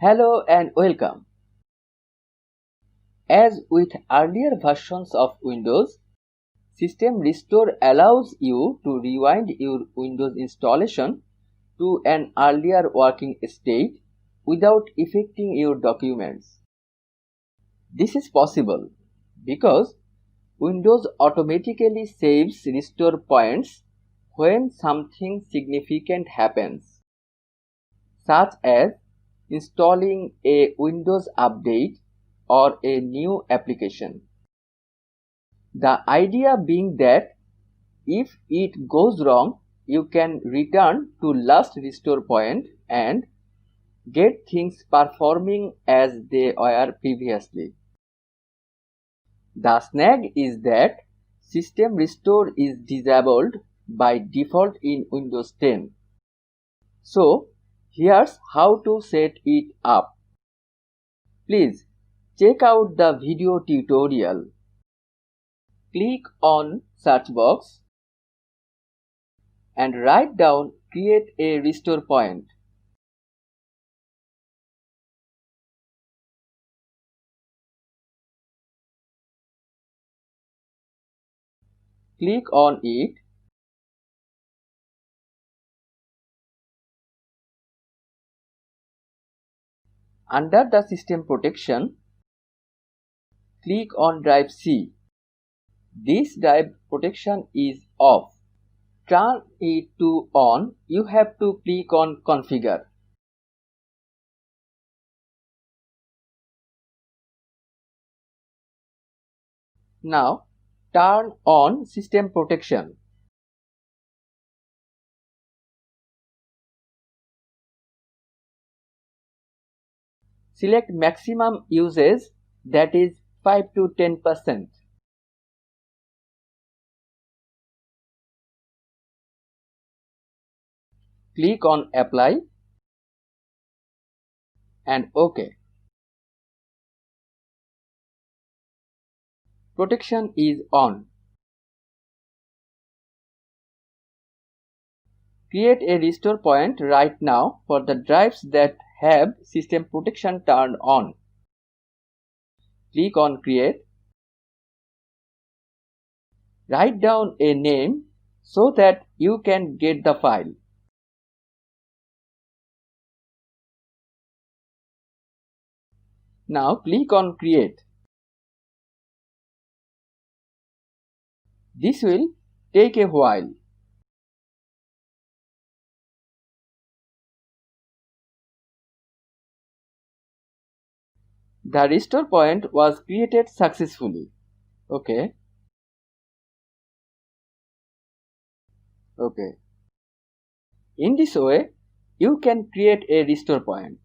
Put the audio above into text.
Hello and welcome. As with earlier versions of Windows, System Restore allows you to rewind your Windows installation to an earlier working state without affecting your documents. This is possible because Windows automatically saves restore points when something significant happens, such as installing a Windows update or a new application. The idea being that if it goes wrong, you can return to last restore point and get things performing as they were previously. The snag is that System Restore is disabled by default in Windows 10. So, here's how to set it up. Please check out the video tutorial. Click on search box and write down create a restore point. Click on it. Under the system protection, click on drive C. This drive protection is off. Turn it to on. You have to click on configure. Now turn on system protection. Select maximum usage, that is 5 to 10%. Click on apply and OK. Protection is on. Create a restore point right now for the drives that have system protection turned on. Click on create. Write down a name so that you can get the file. Now click on create. This will take a while. The restore point was created successfully. Okay. In this way, you can create a restore point.